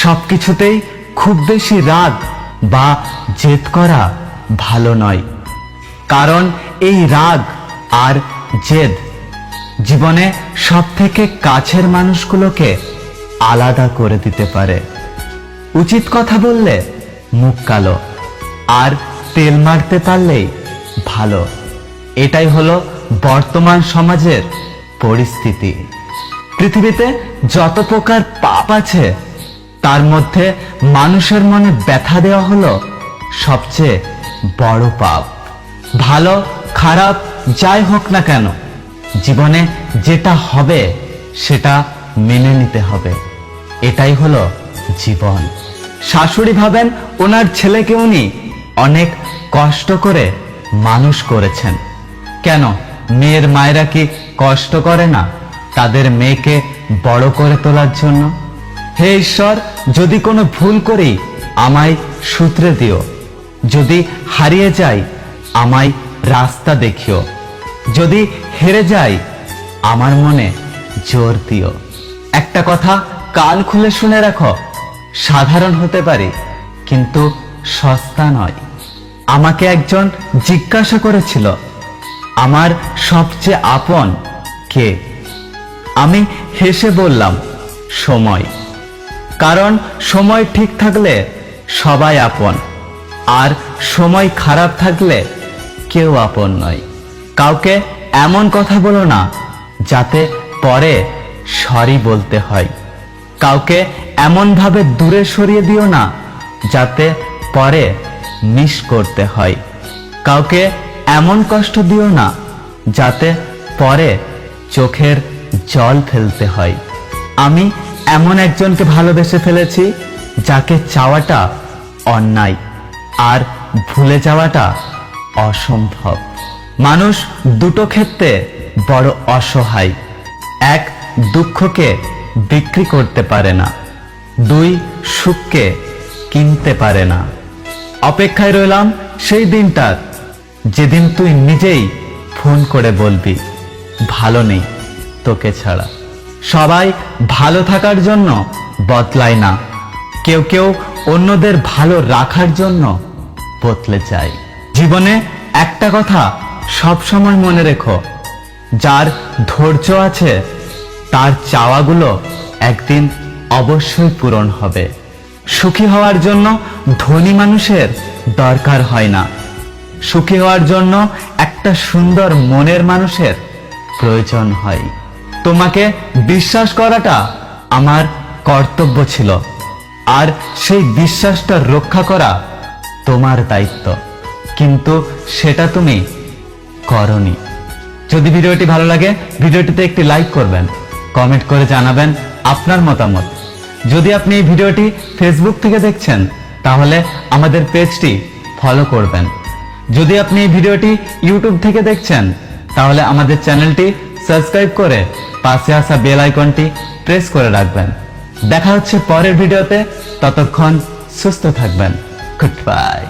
সবকিছুতেই খুব বেশি রাগ বা জেদ করা ভালো নয়, কারণ এই রাগ আর জেদ জীবনে সবথেকে কাছের মানুষগুলোকে আলাদা করে দিতে পারে। উচিত কথা বললে মুখ কালো, আর তেল মারতে পারলেই ভালো। এটাই হলো বর্তমান সমাজের পরিস্থিতি। পৃথিবীতে যত প্রকার পাপ আছে তার মধ্যে মানুষের মনে ব্যথা দেওয়া হলো সবচেয়ে বড় পাপ। ভালো খারাপ যাই হোক না কেন, জীবনে যেটা হবে সেটা মেনে নিতে হবে। এটাই হলো জীবন। শাশুড়ি ভাবেন ওনার ছেলেকে উনি অনেক কষ্ট করে মানুষ করেছেন। কেন মেয়ের মায়েরা কি কষ্ট করে না তাদের মেয়েকে বড় করে তোলার জন্য? হে ঈশ্বর, যদি কোনো ভুল করি আমায় শুধরে দিও, যদি হারিয়ে যাই আমায় রাস্তা দেখিও, যদি হেরে যাই আমার মনে জোর দিও। একটা কথা কান খুলে শুনে রাখো, সাধারণ হতে পারি কিন্তু সস্তা নয়। আমাকে একজন জিজ্ঞাসা করেছিল আমার সবচেয়ে আপন কে? আমি হেসে বললাম সময়। কারণ সময় ঠিক থাকলে সবাই আপন, আর সময় খারাপ থাকলে কেউ আপন নয়। কাউকে এমন কথা বলো না যাতে পরে সরি বলতে হয়। কাউকে এমন ভাবে দূরে সরিয়ে দিও না যাতে পরে মিস করতে হয়। কাউকে এমন কষ্ট দিও না যাতে পরে চোখের জল ফেলতে হয়। আমি এমন একজনকে ভালোবেসে ফেলেছি যাকে চাওয়াটা অন্যায় আর ভুলে যাওয়াটা অসম্ভব। মানুষ দুটো ক্ষেত্রে বড় অসহায়। এক, দুঃখকে বিক্রি করতে পারে না। দুই, সুখকে কিনতে পারে না। অপেক্ষায় রইলাম সেই দিনটার যেদিন তুই নিজেই ফোন করে বলবি ভালো নেই তোকে ছাড়া। সবাই ভালো থাকার জন্য বদলায় না, কেউ কেউ অন্যদের ভালো রাখার জন্য বদলে যায়। জীবনে একটা কথা সব সময় মনে রেখো, যার ধৈর্য আছে তার চাওয়াগুলো একদিন অবশ্যই পূরণ হবে। সুখী হওয়ার জন্য ধনী মানুষের দরকার হয় না, সুখী হওয়ার জন্য একটা সুন্দর মনের মানুষের প্রয়োজন হয়। তোমাকে বিশ্বাস করাটা আমার কর্তব্য ছিল, আর সেই বিশ্বাসটা রক্ষা করা তোমার দায়িত্ব, কিন্তু সেটা তুমি করনি। যদি ভিডিওটি ভালো লাগে ভিডিওটিতে একটি লাইক করবেন, কমেন্ট করে জানাবেন আপনার মতামত। যদি আপনি এই ভিডিওটি ফেসবুক থেকে দেখছেন তাহলে আমাদের পেজটি ফলো করবেন। যদি আপনি এই ভিডিওটি ইউটিউব থেকে দেখছেন তাহলে আমাদের চ্যানেলটি সাবস্ক্রাইব করে পাশে আসা বেল আইকনটি প্রেস করে রাখবেন। দেখা হচ্ছে পরের ভিডিওতে, ততক্ষণ সুস্থ থাকবেন। Good bye.